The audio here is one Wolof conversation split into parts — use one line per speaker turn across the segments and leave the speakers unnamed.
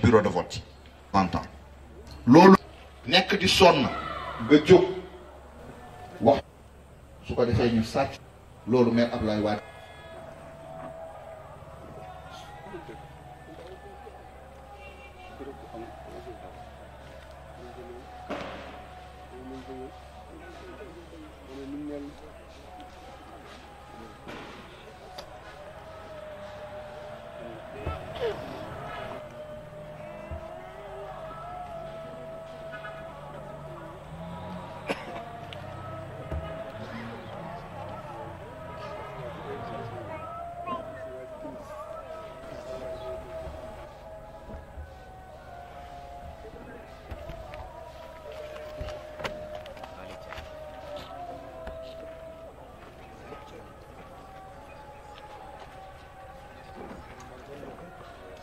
bureau de vote entend loolu nekk di sonn nga jóg wax su ko defee ñu sàcc loolu maître Abdoulaye Wade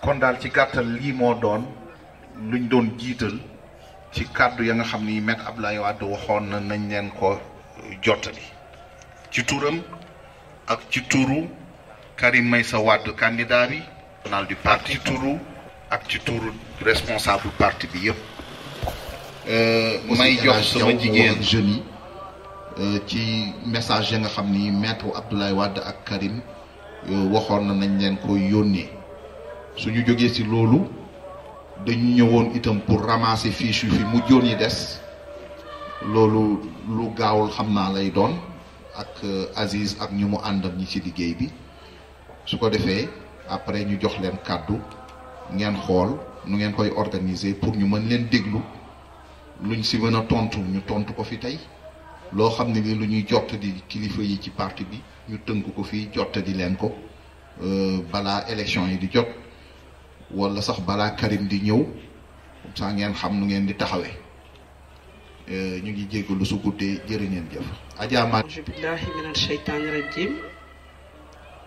kon daal ci gàttal lii moo doon luñ doon jiital ci kàddu ya nga xam ni maître Abdoulaye Wade waxoon na nañ leen ko jottali ci turam ak ci turu Karim Meïssa Wade candidat bi national du parti ci turu ak ci turu responsable parti bi yëpp may jox sama jigéen jeunes yi ci message ya nga xam ni maître Abdoulaye Wade ak Karim waxoon na nañ leen ko yónnee suñu jógee ci loolu dañu ñëwoon itam pour ramasser fiche yu fi mujjoon yi des loolu lu gaawul xam naa lay doon ak Aziz ak ñu mu àndal ñi ci liggéey bi su ko defee après ñu jox leen kàddu ngeen xool nu ngeen koy organiser pour ñu mën leen déglu luñ ci mën a tontu ñu tontu ko fi tey loo xam ne ni lu ñuy jottali kilifa yi ci parti bi ñu tënk ko fii jottali leen ko balaa élection yi di jot wala sax balaa Karim di ñëw saa ngeen xam nu ngeen di taxawee ñu ngi jéggalu su guddee jërë ngeen jëf.
auzu billahi minal shaytaani rajim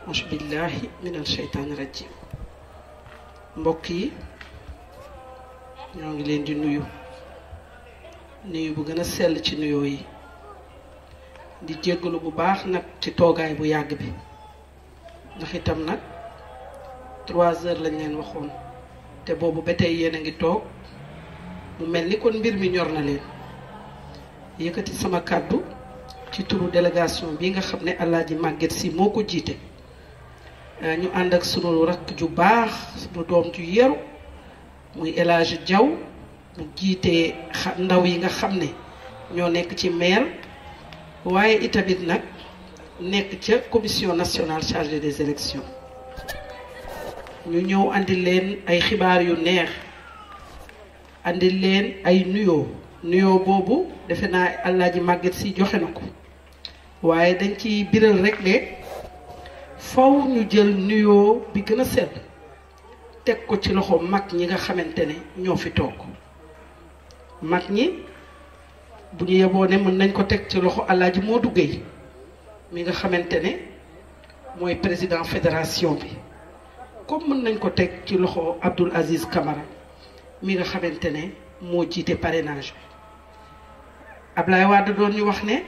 auzu billahi minal shaytaani rajim mbokk yi ñoo ngi leen di nuyu bu gën a sell ci nuyoo yi di jéggalu bu baax nag ci toogaay bu yàgg bi ndax itam nag 3 heures lañ leen waxoon te boobu ba tey yéen a ngi toog mu mel ni kon mbir mi ñor na leen yëkkati sama kàddu ci turu délégation bi nga xam ne Alaaji Maguette Sy moo ko jiite ñu ànd ak sunu rakk ju baax sunu doom ju yeru muy El Hadji Diaw mu jiite ndaw yi nga xam ne ñoo nekk ci maire waaye itamit nag nekk ca commission nationale chargée des élections ñu ñëw andi leen ay xibaar yu neex andi leen ay nuyoo boobu defe naa Alaaji Maguette Sy joxe na ko waaye dañ ci biral rek ne faw ñu jël nuyoo bi gën a sedd teg ko ci loxo mag ñi nga xamante ne ñoo fi toog mag ñi bu ñu yeboo ne mën nañ ko teg ci loxo Alaaji Modou Gueye mi nga xamante ne mooy président fédération bi comme mën nañ ko teg ci loxo Abdoul Aziz Camara mi nga xamante ne moo jiite parrainage bi Ablaye Wade doon ñu wax ne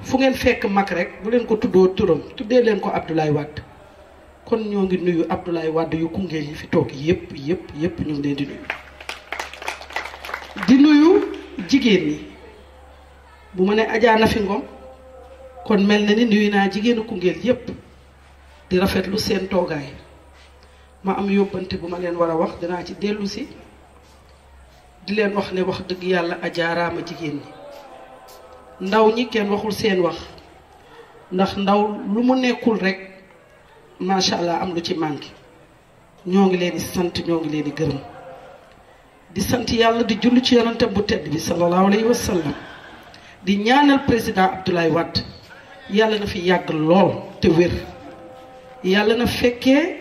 fu ngeen fekk mag rek bu leen ko tuddoo turam tuddee leen ko Abdoulaye Wade kon ñoo ngi nuyu Abdoulaye Wade yu Koungheul yi fi toog yépp ñu ngi leen di nuyu jigéen ñi bu ma ne Adja Nafi Ngom kon mel na ni nuyu naa jigéenu Koungheul yépp di rafetlu seen toogaay ma am yóbbante bu ma leen war a wax dinaa ci dellu si di leen wax ne wax dëgg yàlla ajaaraama jigéen ñi ndaw ñi kenn waxul seen wax ndax ndaw lu mu nekkul rek macha allah am lu ci manqué ñoo ngi leen di sant ñoo ngi leen di gërëm di sant yàlla di julli ci yonentam bu tedd bi sallallahu alayhi wa sallam di ñaanal président Abdoulaye Wade yàlla na fi yàgg lool te wér yàlla na fekkee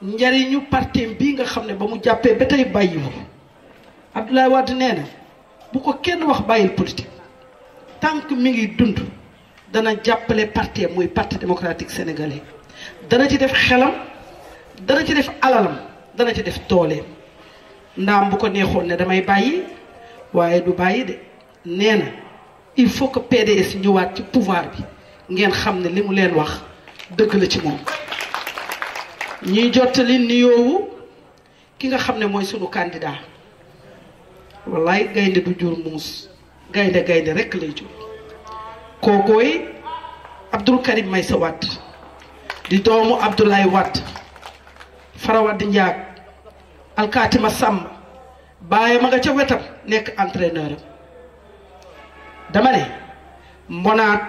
njariñu parti bii nga xam ne ba mu jàppee ba tey bàyyiwul Abdoulaye Wade nee na bu ko kenn wax bàyyil politique tant que mi ngi dund dana jàppale parti muy parti démocratique sénégalais dana ci def xelam dana ci def alalam dana ci def dooleem ndaam bu ko neexoon ne damay bàyyi waaye du bàyyi de nee na il faut que PDS ñëwaat ci pouvoir bi ngeen xam ne li mu leen wax dëgg la ci moom ñuy jottali nuyoowu ki nga xam ne mooy sunu candidat wallaay gaynde du jur muus gaynde rekk lay jur kookooy Abdoul Karim Meïssa Wade di doomu Abdoulaye Wade Fara Wade Ndiaag alkaatima Sàmb bàyyi ma nga ca wetam nekk entraîneur am dama ne mbonaat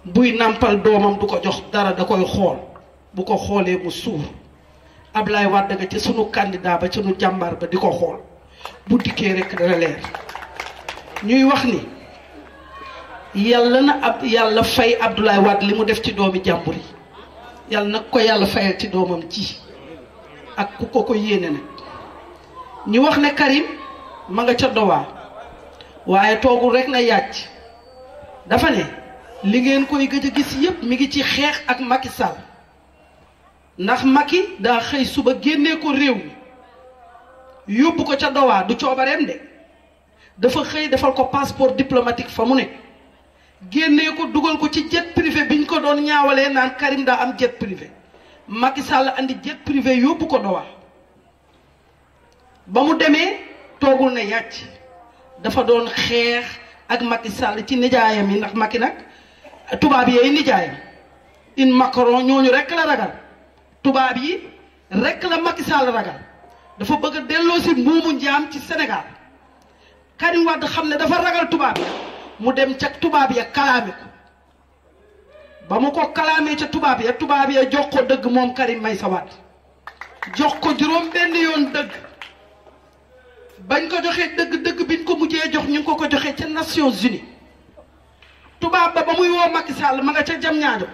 buy nàmpal doomam du ko jox dara da koy xool bu ko xoolee mu suur Abdoulaye Wade nga ci sunu candidat ba sunu jàmbaar ba di ko xool bu dikkee rek dana leer ñuy wax ni yàlla fay Abdoulaye Wade li mu def ci doomi jàmbur yi yàlla nag ko yàlla fayal ci doomam ji ak ku ko yéene nag ñu wax ne Karim ma nga ca dowaa waaye toogul rek na yàcc dafa ne li ngeen koy gëj a gis yépp mi ngi ci xeex ak Macky Sall ndax Macky daa xëy suba génnee ko réew mi yóbbu ko ca dowaa du coobareem de dafa xëy defal ko passeport diplomatique fa mu ne génnee ko dugal ko ci jet privé biñ ko doon ñaawalee naan Karim daa am jet privé Macky Sall andi jet privé yóbbu ko dowaa ba mu demee toogul na yàcc dafa doon xeex ak Macky Sall ci nijaayam yi ndax Macky nag tubaab yi nijaayam in Macron ñooñu rek la ragal tubaab yi rek la Macky Sall ragal dafa bëgg a delloo si mbuumu njaam ci Sénégal Karim Wade xam ne dafa ragal tubaab ya mu dem ca tubaab ya kalaame ko ba mu ko kalaamee ca tubaab ya jox ko dëgg moom Karim Meïssa Wade jox ko juróom benn yoon dëgg bañ ko joxee dëgg biñ ko mujjee jox ñu ngi ko joxee ca Nations Unies tubaab ba muy woo Macky Sall ma nga ca Diamniadio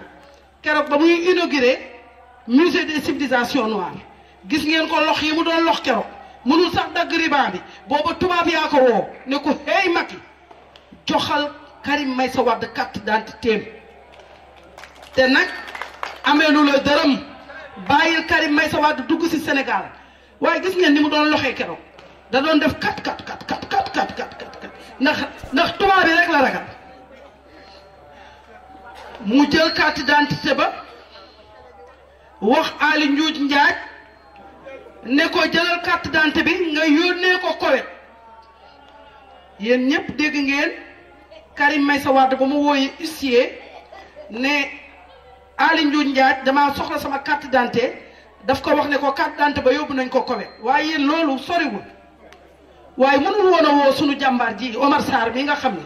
keroog ba muy inauguré musée des civilisations noires gis ngeen ko lox yi mu doon lox keroog mënul sax dagg riban bi booba tubaab yaa ko woo ne ko hey Macky joxal Karim Meïssa Wade carte d'identité te nag ameelu la dërëm bàyyil Karim Meïssa Wade dugg si Sénégal waaye gis ngeen ni mu doon loxee keroog da doon def kat ndax tubaab yi rek la ragal mu jël carte d'identité ba wax Ali Njuuj Njaaj ne ko jëlal carte d'identité bi nga yónnee ko Koweït yéen ñëpp dégg ngeen Karim Meïssa Wade ba mu wooyee huissier ne Ali Njuuj Njaaj damaa soxla sama carte d'identité daf ko wax ne ko carte d'identité ba yóbbu nañ ko Koweït waaye yéen loolu soriwul waaye mënul woon a woo sunu jàmbaar ji Omar Sarr mi nga xam ne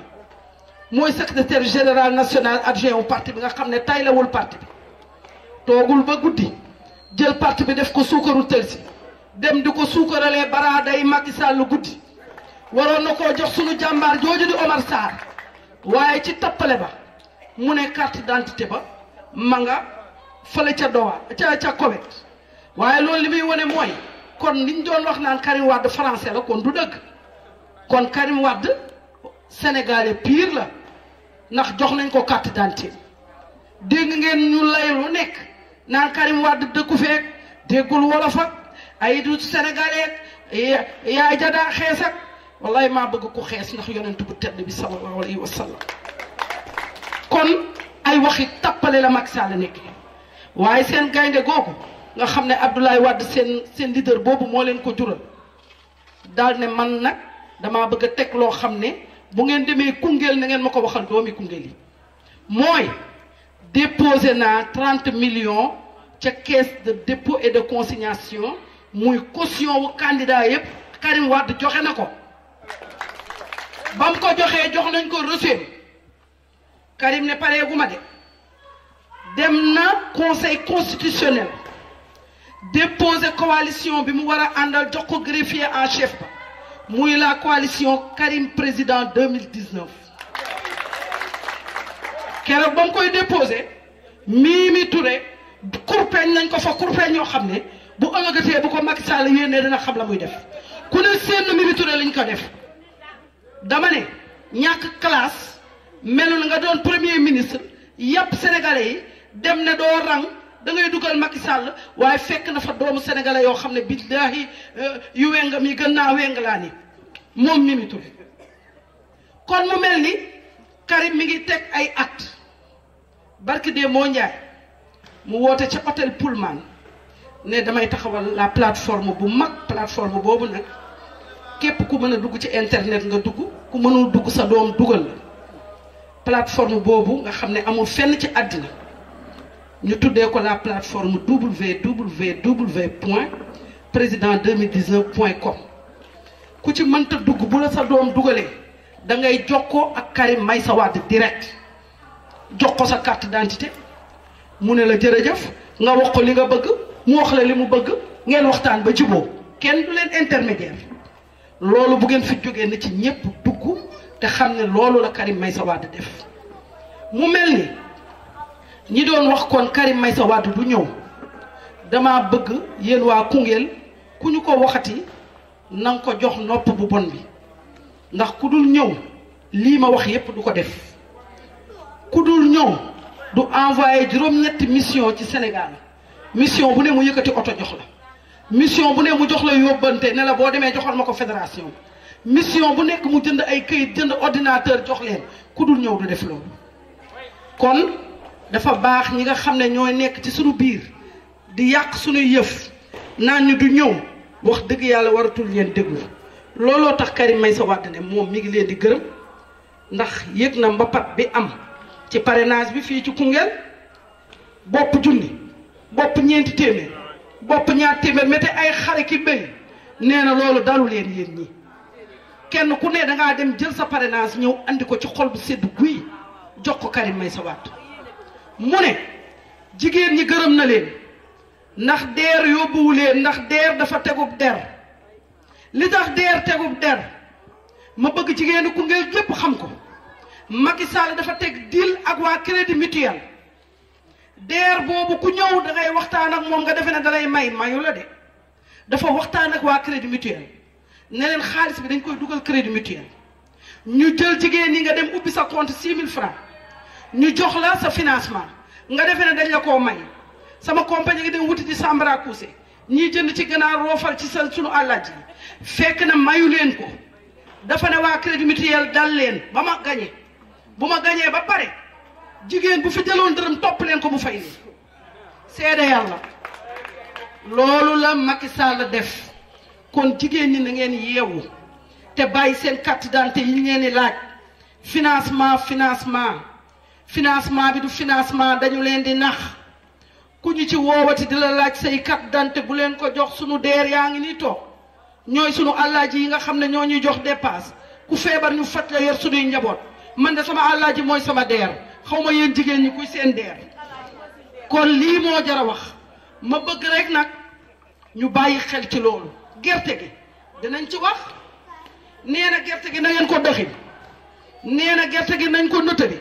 mooy secrétaire général national adjoint au parti bi nga xam ne taylawul parti bi toogul ba guddi jël parti bi def ko suukaru tëlsi dem di ko suukaralee baraaday Macky Sall guddi waroon na koo jox sunu jàmbaar jooju di Omar Sarr waaye ci tappale ba mu ne carte d'identité ba ma nga fële ca dowa ca Koweït waaye loolu li muy wane mooy kon liñ doon wax naan Karim Wade français la kon du dëgg kon Karim Wade sénégalais pire la ndax jox nañ ko carte d'identité dégg ngeen ñu lay lu nekk naan Karim Wade dëkku feek déggul wolof ak ay du sénégalais yaay jadaa xees ak wallahi maa bëgg ku xees ndax yonent bu tedd bi sallallahu alayhi wa sallam kon ay waxi tappale la Macky Sall nekk waaye seen gaynde googu nga xam ne Abdoulaye Wade seen leader boobu moo leen ko jural daal ne man nag damaa bëgg a teg loo xam ne bu ngeen demee Koungheul na ngeen ma ko waxal doomi Koungheul yi mooy déposé naa 30 millions ca caisse de dépôt et de consignation muy caution wu candidat yëpp Karim Wade joxe na ko ba mu ko joxee jox nañ ko reçu Karim ne pareegu ma de dem na conseil constitutionnel déposé coalition bi mu war a àndal jox ko greffier en chef ba muy la coalition Karim président 2019 keroog ba mu koy déposé Mimi Touré kurpeñ nañ ko fa kurpeñ ñoo xam ne bu ëllëgatee bu ko Macky Sall yéenee dina xam la muy def ku ne seen Mimi Touré lañ ko def dama ne ñàkk classe melul nga doon premier ministre yàpp sénégalais yi dem ne doo rang da ngay dugal Macky Sall waaye fekk na fa doomu sénégalais yoo xam ne billaahi yu wengam yi gën naa weng laa ni moom Mimi Touré kon mu mel ni Karim mi ngi teg ay acte barki dee moo njaay mu woote ca hôtel Pullman ne damay taxawal la plateforme bu mag plateforme boobu nag képp ku mën a dugg ci internet nga dugg ku mënul dugg sa doom dugal la plateforme boobu nga xam ne amul fenn ci àddina ñu tuddee ko la plateforme www.president2019.com ku ci mënta dugg bu la sa doom dugalee da ngay jokkoo ak Karim Meïssa Wade direct jox ko sa carte d'identité mu ne la jërëjëf nga wax ko li nga bëgg mu wax la li mu bëgg ngeen waxtaan ba juboo kenn du leen intermédiaire loolu bu ngeen fi jógee na ci ñépp dugg te xam ne loolu la Karim Meïssa Wade def mu mel ni ñi doon wax kon Karim Meïssa Wade du ñëw dama bëgg yéen waa Koungheul ku ñu ko waxati na nga ko jox nopp bu bon bi ndax ku dul ñëw lii ma wax yépp du ko def ku dul ñëw du envoyé juróom-ñetti mission ci Sénégal mission bu ne mu yëkkati oto jox la mission bu ne mu jox la yóbbante ne la boo demee joxal ma ko fédération mission bu nekk mu jënd ay këyit jënd ordinateur jox leen ku dul ñëw du def loolu kon dafa baax ñi nga xam ne ñooy nekk ci suñu biir di yàq suñuy yëf naan ñu du ñëw wax dëgg yàlla waratul leen déglu looloo tax Karim Meïssa Wade ne moom mi ngi leen di gërëm ndax yëg na mbapat bi am ci parrainage bi fii ci Koungheul bopp junni bopp ñeenti téeméer bopp ñaar téeméer mete ay xare ki béy nee na loolu dalu leen yéen ñi kenn ku ne dangaa dem jël sa parrainage ñëw andi ko ci xol bu sedd guy jox ko Karim Meïssa Wade mu ne jigéen ñi gërëm na leen ndax deer yóbbuwu leen ndax deer dafa tegub der li tax deer tegub der ma bëgg jigéenu Koungheul lépp xam ko Macky Sall dafa teg deal ak waa crédit mutuel deer boobu ku ñëw da ngay waxtaan ak moom nga defe ne dalay may mayu la de dafa waxtaan ak waa crédit mutuel ne leen xaalis bi dañ koy dugal crédit mutuel ñu jël jigéen ñi nga dem ubbi sa compte 6000 francs ñu jox la sa financement nga defe ne dañ la koo may sama compagnie gi dem wuti ci Sambara Kousé ñii jënd ci ganaar roofal ci sa sunu àllaaj yi fekk na mayu leen ko dafa ne waa crédit mutuel dal leen ba ma gañe bu ma gañee ba pare jigéen bu fi jëloon dërëm topp leen ko mu fay leen seede yàlla loolu la Macky Sall def kon jigéen ñi na ngeen yeewu te bàyyi seen carte d'identité yi ngeen di laaj financement bi du financement dañu leen di nax ku ñu ci woowati di la laaj say carte d'identité bu leen ko jox sunu deer yaa ngi nii toog ñooy sunu àllaaji yi nga xam ne ñoo ñuy jox dépasse ku feebar ñu faj la yor sunuy njaboot man de sama àllaaji mooy sama deer xaw ma yéen jigéen ñi kuy seen deer kon lii moo jar a wax ma bëgg rek nag ñu bàyyi xel ci loolu gerte gi dinañ ci wax nee na gerte gi na ngeen ko doxin nee na gerte gi nañ ko notari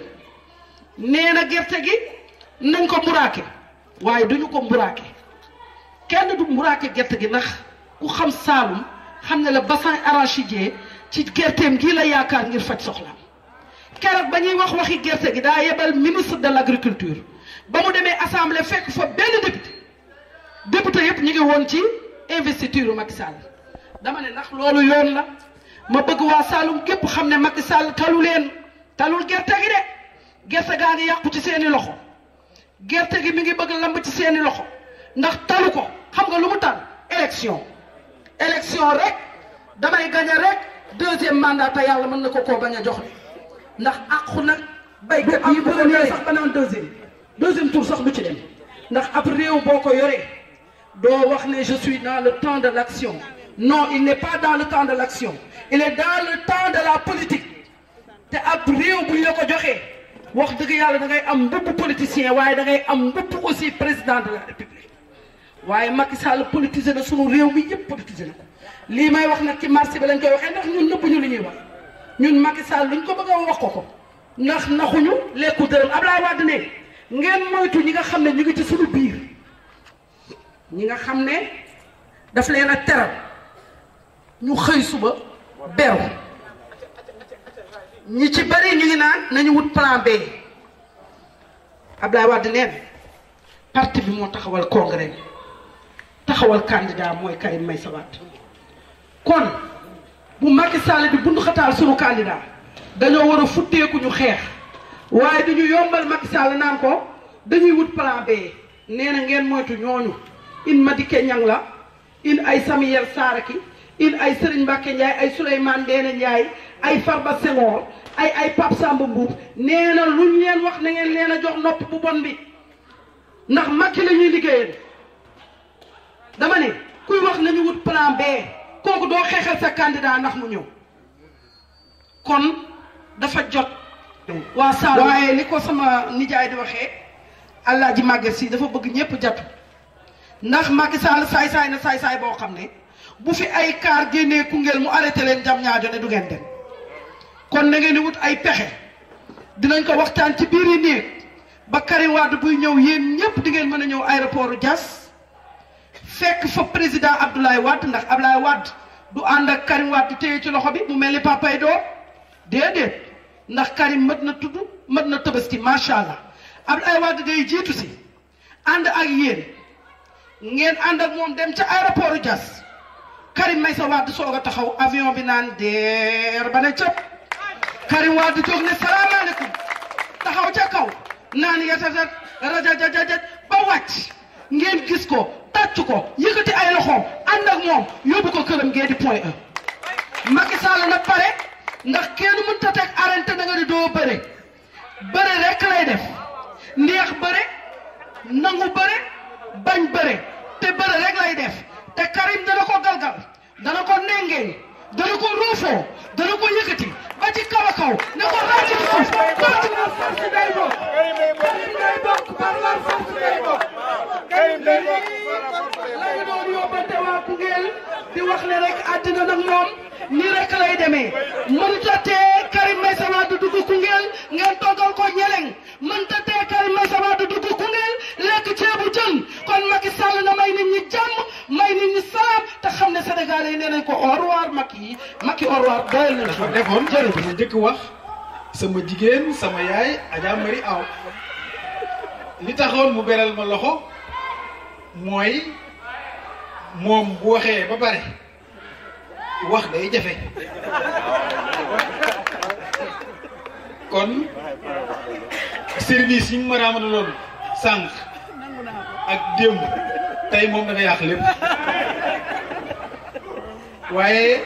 nee na gerte gi nañ ko mburaake waaye duñu ko mburaake kenn du mburaake gerte gi ndax ku xam Saalum xam ne la bassin arachidier ci gerteem gii la yaakaar ngir faj soxlaam keroog ba ñuy wax waxi gerte gi daa yebal ministre de l'agriculture ba mu demee assemblée fekk fa benn député yëpp ñu ngi woon ci investiture Macky Sall dama ne ndax loolu yoon la ma bëgg waa Saalum gépp xam ne Macky Sall talul gerte gi de gerte gaa ngi yàqu ci seeni loxo gerte gi mi ngi bëgg lamb ci seeni loxo ndax talu ko xam nga lu mu tal élection rek damay gañe rek deuxième mandat te yàlla mën na ko koo bañ a jox ndax àqu nag baykat yi bu ko yoree sax ba naan deuxième tour sax du ci dem ndax ab réew boo ko yoree doo wax ne je suis dans le temps de l'action non il n'est pas dans le temps de l'action il est dans le temps de la politique te ab réew bu ñu la ko joxee wax dëgg yàlla da ngay am mbubb politicien waaye da ngay am mbubb aussi président de la république waaye Macky Sall politisé na sunu réew mi yëpp politisé na ko lii may wax nag ci marché bi lañ koy waxee ndax ñun nëbbuñu li ñuy wax ñun Macky Sall luñ ko bëgg a wax ko ndax naxuñu lekku dërëm Abdoulaye Wade ne ngeen moytu ñi nga xam ne ñu ngi ci sunu biir ñi nga xam ne daf leen a teral ñu xëy suba beru ñi ci bari ñu ngi naan nañu wut plan B Abdoulaye Wade neen parti bi moo taxawal congrès taxawal candidat mooy Karim Meïssa Wade kon bu Macky Sall di bundu xataal sunu candidat dañoo war a futteeku ñu xeex waaye dañu yombal Macky Sall naan ko dañuy wut plan B nee na ngeen moytu ñooñu in Madické Niang la in ay Samuel Saraki in ay Serigne Mbacke Ndiaye ay Souleymane Ndéné Ndiaye ay Farba Senghor ay Pape Samba Mboup nee na luñ leen wax na ngeen leen a jox nopp bu bon bi ndax Macky la ñuy liggéeyal dama ne kuy wax nañu wut plan B kooku doo xeexal sa candidat ndax mu ñëw kon dafa jot waa Saalum waaye li ko sama nijaay di waxee Alaaji Maguette Sy dafa bëgg ñëpp jatu ndax Macky Sall saay-saay na saay-saay boo xam ne bu fi ay kaar génnee Koungheul mu arrêté leen jam ñaajo ne du ngeen dem kon na ngeen di wut ay pexe dinañ ko waxtaan ci biir yi néeg ba Karim Wade buy ñëw yéen ñëpp di ngeen mën a ñëw aéroport Diass fekk fa président Abdoulaye Wade ndax Abdoulaye Wade du ànd ak Karim Wade di téye ci loxo bi mu mel ni papay doo déedéet ndax Karim mët na tudd mët na Tabaski macha allah Abdoulaye Wade day jiitu si ànd ak yéen ngeen ànd ak moom dem ca aéroport Diass Karim Meïssa Wade soog a taxaw avion bi naan deer ba ne cëpp Karim Wade jóg ne salaamaaleykum taxaw ca kaw naan yatatat rajajajajat ba wàcc ngeen gis ko tàcc ko yëkkati ay loxoom ànd ak moom yóbbu ko këram ngeen di point E Macky Sall na pare ndax kenn mënut a teg arrêté da nga di doo bëre bëre rek lay def neex bëre nangu bëre bañ bëre te bëre rek lay def te Karim dana ko galgal dana ko nengeeñ dana ko ruufoo dana ko yëkkati ba ci kaw a kaw ne ko raaj ci suuf parti la force day bokk Karim day bokk par la force day bokk Karim day bokk lañu doon yóbbante waa Koungheul di wax ne rek àddina nag moom nii rek lay demee mënta tee Karim Meïssa Wade dugg Koungheul ngeen toggal ko ñeleng mënta tee Karim Meïssa Wade dugg Koungheul lekk ceebu jën kon Macky Sall na may nit ñi jàmm may nit ñi salaam te xam ne Sénégalais yi nee nañ ko au revoir Macky au revoir doyal nañ
dafa defoon jërëjëf njëkk wax sama jigéen sama yaay Adja Marie Aw li taxoon mu beral ma loxo mooy moom bu waxee ba pare wax day jafe kon service yi mu ma raamaloon sànq ak démb tey moom dafa yàq lépp waaye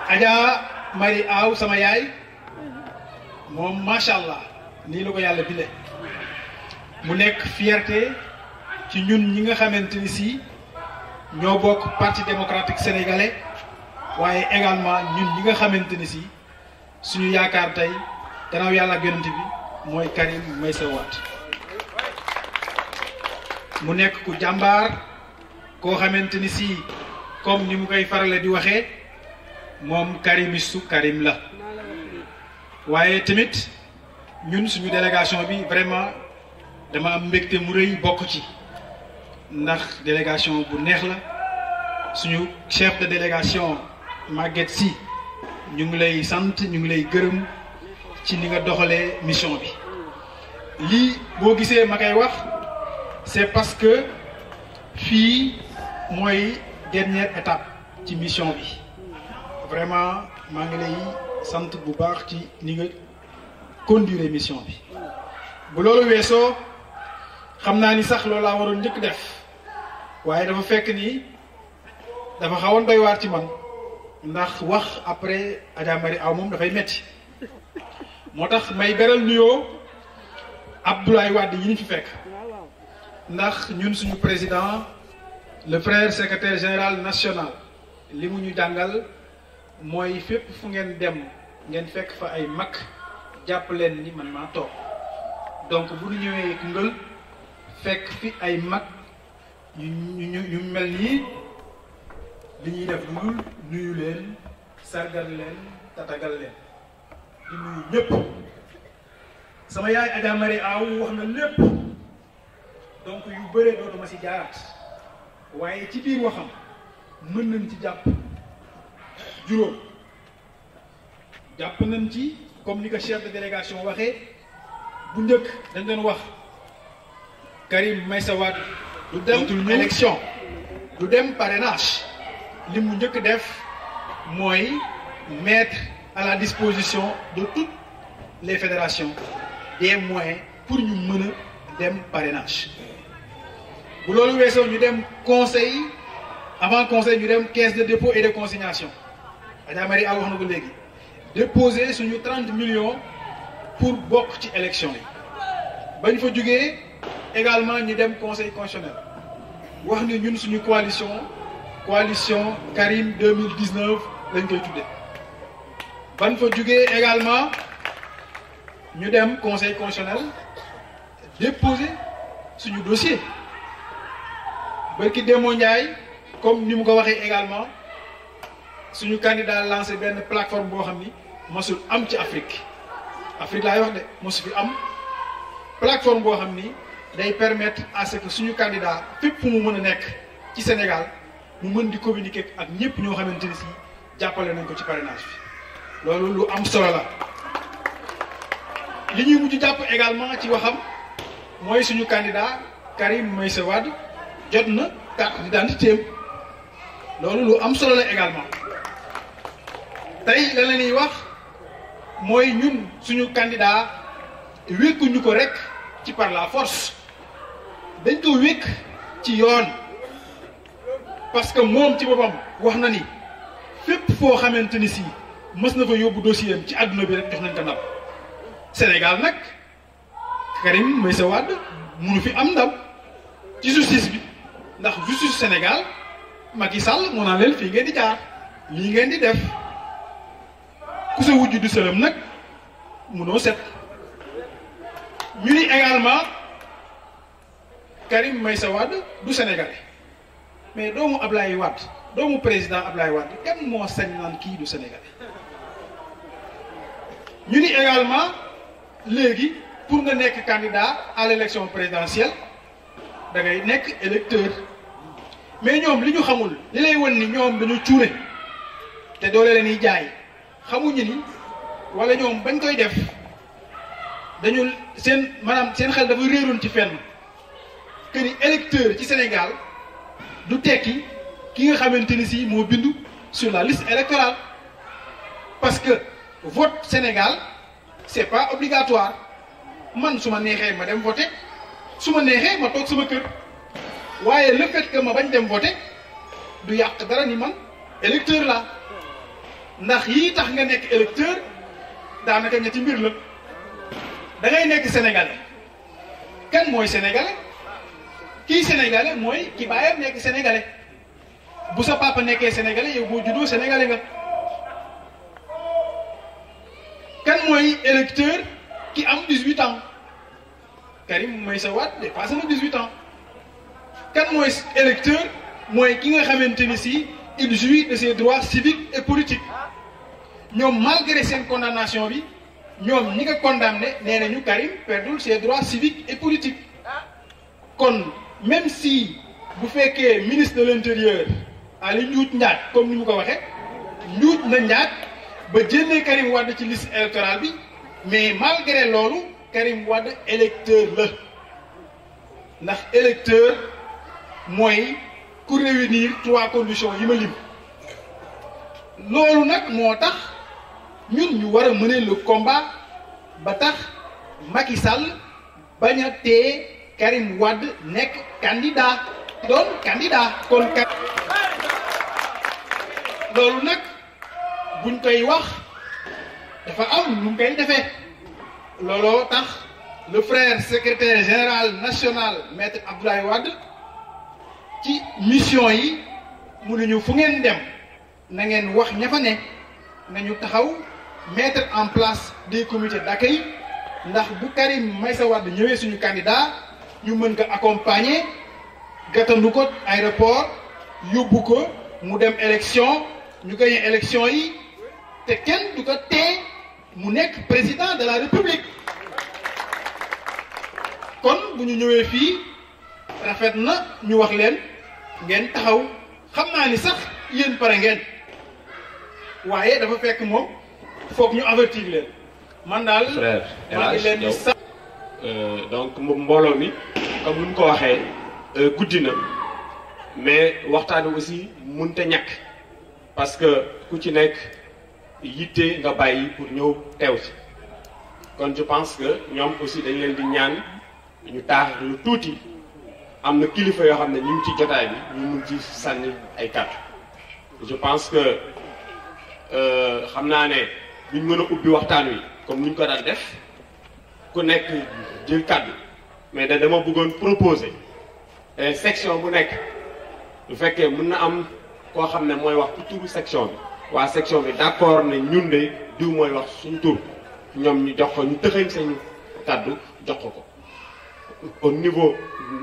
Adja Marie Aw sama yaay moom macha allah nii la ko yàlla bindee mu nekk fierté ci ñun ñi nga xamante ni si ñoo bokk parti démocratique sénégalais waaye également ñun ñi nga xamante ni si suñu yaakaar tey gannaaw yàlla ak yonent bi mooy Karim Meïssa Wade mu nekk ku jàmbaar koo xamante ni si comme ni mu koy farale di waxee moom karimistu Karim la waaye tamit ñun suñu délégation bi vraiment dama am mbégte mu rëy bokk ci ndax délégation bu neex la suñu chef de délégation Maguette Sy ñu ngi lay sant ñu ngi lay gërëm ci ni nga doxalee mission bi lii boo gisee ma koy wax c'est parce que fii mooy dernière étape ci mission bi vraiment maa ngi lay sant bu baax ci ni nga conduire mission bi bu loolu weesoo xam naa ni sax loolu laa waroon njëkk def waaye dafa fekk ni dafa xawoon doy waar ci man ndax wax après Adja Marie Aw moom dafay metti moo tax may beral nuyoo Abdoulaye Wade yi ñu fi fekk ndax ñun suñu président le frère secrétaire général national li mu ñu jàngal mooy fépp fu ngeen dem ngeen fekk fa ay mag jàpp leen ni man maa toog donc bu ñu ñëwee Koungheul fekk fi ay mag ñu mel nii li ñuy def lu nuyu leen sargal leen tatagal leen di nuyu ñëpp sama yaay Adja Marie Aw wax na lépp donc yu bëree dootuma ci jaaraat waaye ci biir waxam mën nañ ci jàpp juróom jàpp nañ ci comme ni ko chef de délégation waxee bu njëkk dañ doon wax Karim Meïssa Wade du dem élection du dem parrainage li mu njëkk def mooy mettre à la disposition de toutes les fédérations des moyens pour ñu mën a dem parrainage bu loolu weesoo ñu dem conseil avant conseil ñu dem caisse de dépôt et de consignation Adja Marie Aw wax na ko léegi déposer suñu 30 millions pour bokk ci élection yi bañ fa jógee également ñu dem conseil constitutionnel wax ni ñun suñu coalition Karim 2019 lañ koy tuddee bañ fa jógee également ñu dem conseil constitutionnel déposer suñu dossier barki Demba Ndiaye comme ni mu ko waxee également suñu candidat lancé benn plateforme boo xam ni masul am ci Afrique laay wax de mosu fi am plateforme boo xam ni day permettre à ce que suñu candidat fépp fu mu mën a nekk ci Sénégal mu mën di communiquer ak ñëpp ñoo xamante ni si jàppale nañ ko ci parrainage bi loolu lu am solo la. li ñuy mujj jàpp également ci waxam mooy suñu candidat Karim Meïssa Wade jot na carte d'identité loolu lu am solo la également tey la ñuy wax mooy ñun suñu candidat wékkuñu ko rek ci par la force dañ ko wékk ci yoon parce que moom ci boppam wax na ni fépp foo xamante ni si mës na fa yóbbu dossier am ci àdduna bi rek jox nañ ko ndam Sénégal nag Karim Meïssa Wade munu fi am ndam ci justice bi ndax justice Sénégal Macky Sall moo naan leen fii ngeen di jaar lii ngeen di def ku sa wujj du sëlëm nag munoo set ñu ni également Karim Meïssa Wade du Sénégalais mais doomu Ablaye Wade doomu président Ablaye Wade kan moo sañ naan kii du Sénégalais ñu ni également léegi pour nga nekk candidat à l'élection présidentielle da ngay nekk électeur mais ñoom li ñu xamul li lay won ni ñoom dañu cuune te doole leen yi jaay xamuñu ni wala ñoom bañ koy def dañu seen maanaam seen xel dafa réeroon ci fenn que ni électeur ci Sénégal du tekki ki nga xamante ni si moo bindu sur la liste électorale parce que vote Sénégal c'est pas obligatoire man su ma neexee ma dem voter su ma neexee ma toog sama kër waaye le fait que ma bañ dem voter du yàq dara ni man électeur la ndax yii tax nga nekk électeur daanaka ñetti mbir la da ngay nekk sénégalais kan mooy sénégalais kii sénégalais mooy ki baayam nekk sénégalais bu sa papa nekkee sénégalais yow boo juddoo sénégalais nga kan mooy électeur ki am 18 ans Karim Meïssa Wade dépassé na 18 ans kan mooy électeur mooy ki nga xamante ni si il jouit de ses droits civiques et politiques ñoom malgré seen condamnation bi ñoom ñi nga condamné nee nañu Karim perdul ses droits civiques et politiques kon même si bu fekkee ministre de l'intérieur Ali njuuj njaaj comme ni mu ko waxee njuuj na njaaj ba jénnee Karim Wade ci liste électorale bi mais malgré loolu Karim Wade électeur la ndax électeur mooy ku réunir 3 conditions yi ma lim loolu nag moo tax ñun ñu war a mener le combat ba tax Macky Sall bañ a tee Karim Wade nekk candidat doon candidat kon loolu nag buñ koy wax dafa am nu mu koy defee looloo tax le frère secrétaire général national maître Abdoulaye Wade ci mission yi mu ne ñu fu ngeen dem na ngeen wax ña fa ne nañu taxaw mettre en place des comités d'accueil ndax bu Karim Meïssa Wade ñëwee suñu candidat ñu mën ko accompagner gàttandu ko aéroport yóbbu ko mu dem élection ñu gagné élection yi te kenn du ko tee mu nekk président de la république kon bu ñu ñëwee fii rafet na ñu wax leen ngeen taxaw xam naa ni sax yéen pare ngeen waaye dafa fekk moom foog ñu avertir leen man daal maa ngi leen di sax
donc mbooloo mi comme ni mu ko waxee guddi na mais waxtaan wi aussi mënut a ñàkk parce que ku ci nekk yitte nga bàyyi pour ñëw teew si kon je pense que ñoom aussi dañ leen di ñaan ñu taax lu tuuti am na kilifa yoo xam ne ñu ngi ci jotaay bi ñu mun ci sànni ay kàddu je pense que xam naa ne duñ mën a ubbi waxtaan wi comme ni ñu ko daan def ku nekk jël kàddu mais dama bëggoon proposer section bu nekk bu fekkee mën na am koo xam ne mooy wax ci turu section bi waa section bi d'accord ne ñun de diw mooy wax suñu tur ñoom ñu jox ko ñu tëxañ seen kàddu jox ko au niveau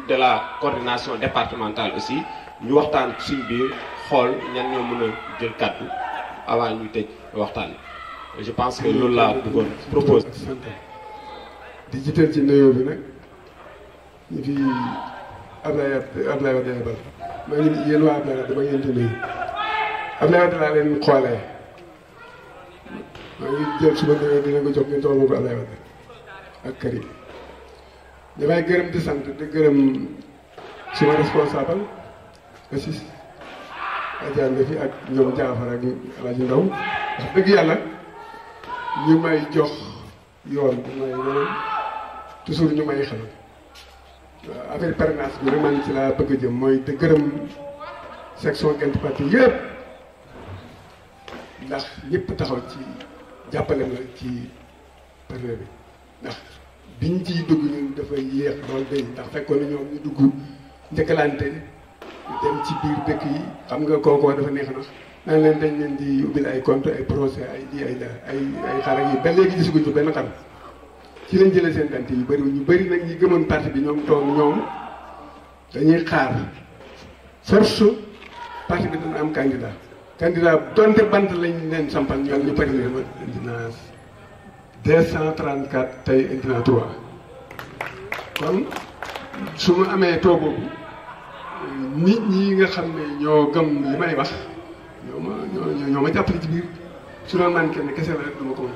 de la coordination départementale aussi ñu waxtaan suñ biir xool ñan ñoo mën a jël kàddu avant ñu tëj waxtaan je pense que loolu laa bëggoon propose
di jiital ci nuyoo bi nag ñu fi Ablaye Wade yebal maa ngi yéen waa Ablaye Wade dama ngeen di nuyu Ablaye Wade laa leen xoolee maa ngi jël suba nuyoo dina ko jox ngeen toog ma ko Ablaye Wade ak Karim damay gërëm di sant di gërëm suma responsable aussi Adja Ndefi ak ñoom Jaafar ak Alaaji Ndaw wax dëgg yàlla ñu may jox yoon bi may toujours ñu may xelal waaw affaire parrainage bi nag man ci laa bëgg a jëm mooy te gërëm section Gent Pathé yëpp ndax ñëpp taxaw ci jàppale la ci parrain bi ndax biñ ciy dugg ñun dafay yéex lool day ndax fekkoon na ñoom ñu dugg njëkkalante dem ci biir dëkk yi xam nga kookoo dafa neex na naan leen dañ leen di ubbil ay compte ay procès ay di ay xar yi ba léegi gisaguñ ko benn xar ci lañ jëlee seen dante yu bëri ñu bëri nag ñi gëmoon parti bi ñoom toog ñoom dañuy xaar force parti bi dana am candidat donte bant lañ leen sampal ñoom ñu bëri ne ma indi naa 234 tey indi naa 3 kon su ma amee taux boobu nit ñi nga xam ne ñoo gëm li may wax ñoo ma jàppale ci biir su doon man kenn kese la rek duma ko mën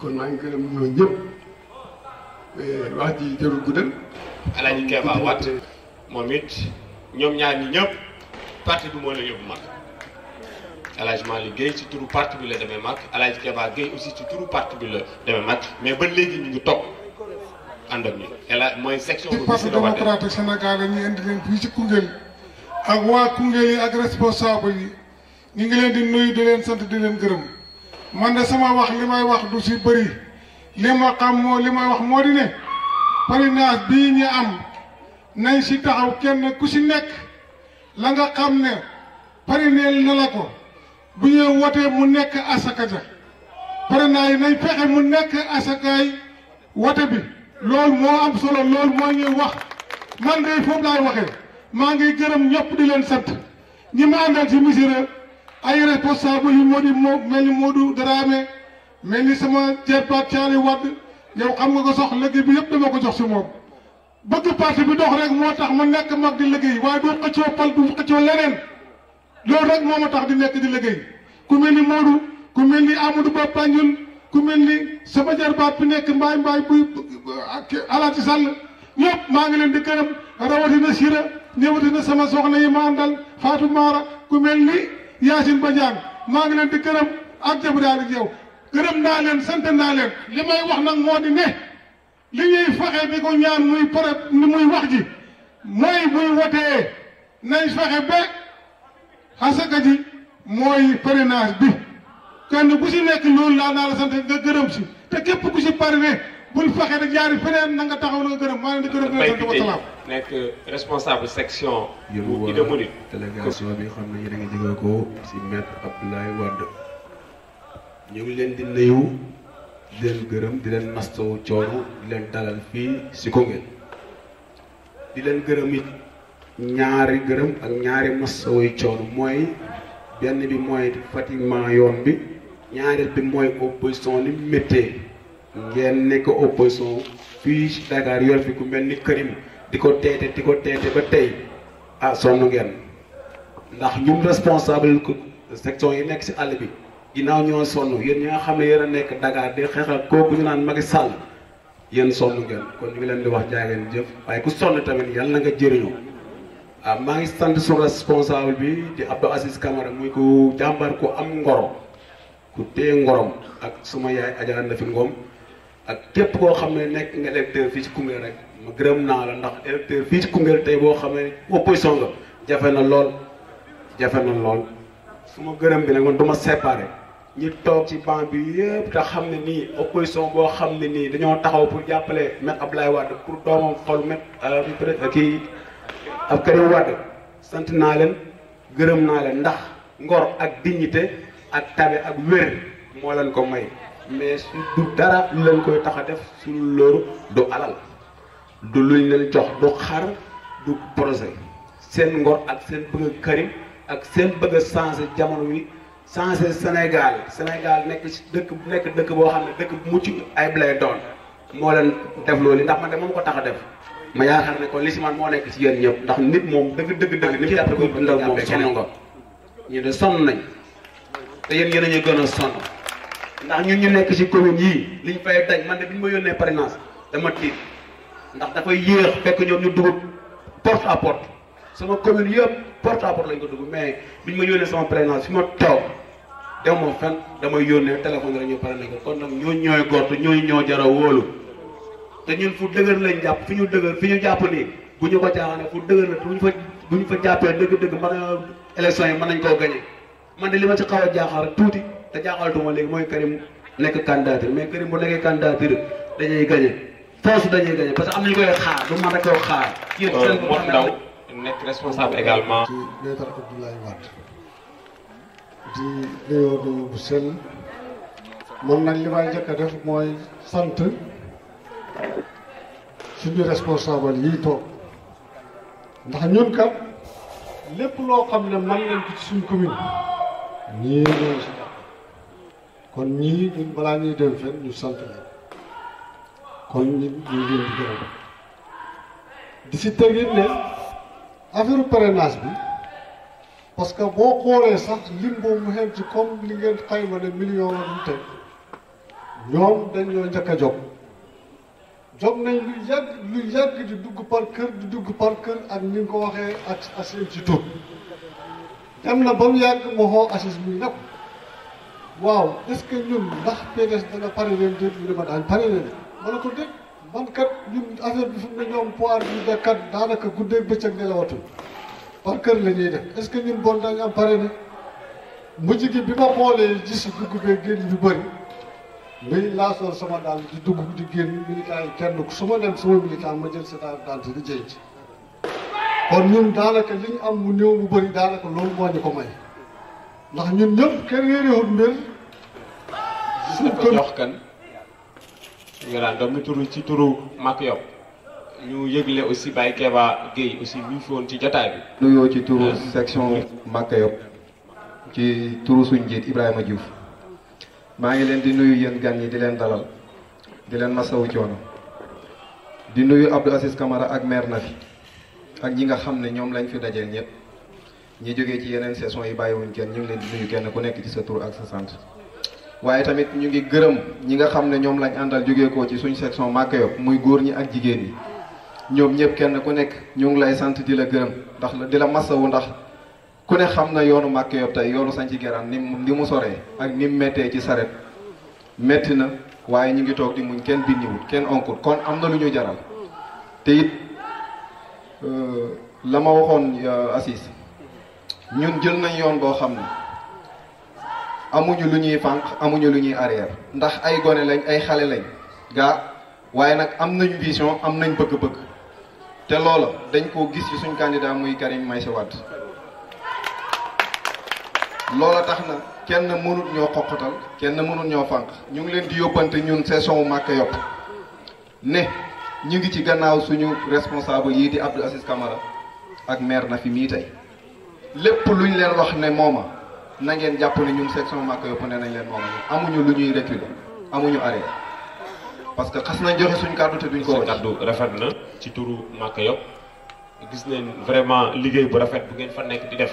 kon maa ngi gërëm ñoo ñëpp wax ji jarul guddal.
Alaaji Keba Wade moom it ñoom ñaar ñi ñëpp parti bi moo la yóbbu mag Alaaji Malick Guèye ci turu parti bi la demee mag Alaaji Keba Guèye aussi ci turu parti bi la demee mag mais ba léegi ñu ngi topp ànd ak ñu mooy section bu
parti démocratique Sénégal ñu indi leen fii ci Koungheul ak waa Koungheul yi ak responsable yi ñu ngi leen di nuyu di leen sant di leen gërëm man de sama wax li may wax du si bëri li ma xam li may wax moo di ne parrainage bii ñu am nañ si taxaw kenn ku si nekk la nga xam ne parrainel na la ko bu ñu wotee mu nekk asaka ja parrainage nañ fexe mu nekk asakaay wote bi loolu moo am solo loolu moo ñuy wax man de foofu laay waxee maa ngi gërëm ñëpp di leen sant ñi ma àndal ci misira ay responsable yu moo di mel ni Modou Dramé mel ni sama jerbaat Thiali Wade yow xam nga ko sox liggéey bi yëpp dama ko jox si moom bëgg parti bi dox rek moo tax ma nekk mag di liggéey waaye du xëccoo pal du xëccoo leneen loolu rek moo ma tax di nekk di liggéey ku mel ni Modou ku mel ni Amadou Ba Panjul ku mel ni sama jarbaat bi nekk mbaay buy Alaaji Sall ñëpp maa ngi leen di gërëm rawatina Sira ñëwatina sama soxna yi ma àndal Fatou Mara ku mel ni Yacine Badiane maa ngi leen di gërëm ak jabu daal ak yow gërëm naa leen sant naa leen li may wax nag moo di ne li ñuy fexe di ko ñaan muy pare ni muy wax ji mooy buy wotee nañ fexe ba xasaka ji mooy parrainage bi kenn ku si nekk loolu laa naa la sant nga gërëm si te képp ku si parrainé bul fexe rek jaari feneen na nga taxaw la nga gërëm maa ngi leen di gërëm sant wa salaam
nekk responsable section bu Ida Mouride
délégation bi xam ne yéen a ngi jóge ko si maître Abdoulaye Wade ñu ngi leen di nuyu di leen gërëm di leen mastawu coono di leen dalal fii si Koungheul di leen gërëm it ñaari gërëm ak ñaari mastawu coono mooy benn bi mooy fatiguement yoon bi ñaareel bi mooy opposition ni méttee ngeen nekk opposition fii si Dakar yor fi ku mel ni Karim di ko teete ba tey sonn ngeen ndax ñun responsable section yi nekk si àll bi ginnaaw ñoo sonn yéen ñi nga xam ne yéen a nekk Dakar di xeexal kooku ñu naan Macky Sall yéen sonn ngeen kon ñu ngi leen di wax jaay ngeen jëf waaye ku sonn tamit yàlla na nga jëriñoo maa ngi sant su responsable bi di Abdou Aziz Camara muy ku jàmbar ku am ngorom ku téye ngorom ak suma yaay Adja Nafi Ngom ak képp koo xam ne nekk nga électeur fii ci Koungheul rek ma gërëm naa la ndax électeur fii ci Koungheul tey boo xam ne opposition nga jafe na lool su ma gërëm bi nag man du ma séparé ñi toog ci banc bi yëpp te xam ne nii opposition boo xam ne nii dañoo taxaw pour jàppale Maître Abdoulaye Wade pour doomam xol Maître kii ab Karim Wade sant naa leen gërëm naa leen ndax ngor ak dignité ak tabe ak wér moo leen ko may mais su du dara lu leen koy tax a def suñu loolu du alal du luñ leen jox du xar du projet seen ngor ak seen bëgg Karim ak seen bëgg a changé jamono wi changé Sénégal nekk ci dëkk boo xam ne dëkk bu mucc ayib lay doon moo leen def loolu ndax man de moom ko tax a def ma yaakaar ne kon li si man moo nekk ci yéen ñëpp ndax nit moom dëgg ni jàppe ko dundal moom sonn nga ñu de sonn nañ te yéen yéen a ñu gën a sonn ndax ñun ñu nekk ci commune yii liñ fay daj man de bi ñu ma yónnee parrainage dama tiit ndax dafay yéex fekk ñoom ñu dugub porte à porte sama commune yëpp porte à porte lañ ko dugg mais biñ ma yónnee sama parrainage fi ma toog dem ma fenn damay yónnee téléphone rek ñu parrainé ko kon nag ñooy gortu ñoo jar a wóolu te ñun fu dëgër lañ jàpp fi ñu jàpp nii bu ñu ko caaxaane fu dëgër la bu ñu fa jàppee dëgg mën a élection yi mën nañ koo gagné man de li ma ci xaw a jaaxal rek tuuti te jaaxaltuma léegi mooy Karim nekk candidature mais Karim bu nekkee candidature dañuy gagné force dañuy gagné parce que am nañu koy xaar du man rek koo xaar.
Modou Ndaw nekk responsable également.
ci Maître Abdoulaye Wade di nuyoo bu sell man nag li may njëkk a def mooy sant suñu responsable yi toog ndax ñun kat lépp loo xam ne mën nañ ko ci suñ commune ñii ñoo si jàpp kon ñii ñun balaa ñuy dem fenn ñu sant leen kon ñu leen di gërëm di si tegit ne affaire parrainage bi parce que boo xoolee sax lim boobu mu xem ci comme li ngeen xayma ne million la ñu teg ñoom dañ ñoo njëkk a jóg nañ lu yàgg di dugg par kër ak ni nga ko waxee ak seen ci tur dem na ba mu yàgg ma xoo assis bi nag waaw est-ce que ñun ndax PDS dana pare leen déet ñu ne ma daañ pare leen ma ne ko dégg man kat ñun affaire bi fi mu ne ñoom poids bi de kat daanaka guddeeg bëccëg nelawatu par kër la ñuy def est-ce que ñun bon dañ am pare ne mujj gi bi ma xoolee gis dugg bee génn yu bëri muy laa sol sama daal di dugg di génn militant yi kenn ku su ma dem sama militant ma jël sa daal di jëy ci kon ñun daanaka li ñu am mu néew mu bëri daanaka loolu moo ñu ko may ndax ñun ñëpp kenn réeréewut mbir suñ ko
jox kan nga daan doom mi turu ci turu Mak Yob ñu yëgle aussi Baye Keba Guèye aussi mi ngi fi woon ci jotaay bi.
nuyoo ci turu section Mak Yob ci turu suñ njiit Ibrahima Diouf maa ngi leen di nuyu yéen gan yi di leen dalal di leen masawu coono di nuyu Abdou Aziz Camara ak maire Nafi ak ñi nga xam ne ñoom lañ fi dajeel ñëpp ñi jógee ci yeneen session yi bàyyiwuñ kenn ñu ngi leen di nuyu kenn ku nekk ci sa tur ak sa sant waaye tamit ñu ngi gërëm ñi nga xam ne ñoom lañ àndal jógee ko ci suñ section Mak Yob muy góor ñi ak jigéen ñi ñoom ñëpp kenn ku nekk ñu ngi lay sant di la gërëm ndax di la masawu ndax ku ne xam na yoonu Mak Yob tey yoonu Santhie Guérane ni mu soree ak ni mu méttee ci saret métti na waaye ñu ngi toog di muñ kenn binniwut kenn onkut kon am na lu ñu jaral te it la ma waxoon Assis ñun jël nañ yoon boo xam ne amuñu lu ñuy fànq amuñu lu ñuy arrière ndax ay gone lañ ay xale lañ gaa waaye nag am nañ vision am nañ bëgg-bëgg te loola dañ koo gis ci suñ candidat muy Karim Meïssa Wade loola tax na kenn mënut ñoo xoqatal kenn mënut ñoo fànq ñu ngi leen di yóbbante ñun session Mak Yob ne ñu ngi ci gannaaw suñu responsable yii di Abdou Aziz Camara ak maire Nafi mii tey lépp luñ leen wax ne mooma na ngeen jàpp ne ñun section Mak Yob ne nañ leen mooma amuñu lu ñuy reculer amuñu arrêt parce que xas nañ joxe suñu kàddu te duñ ko wax.
sa kàddu rafet na ci turu Mak Yob gis nañ vraiment liggéey bu rafet bu ngeen fa nekk di def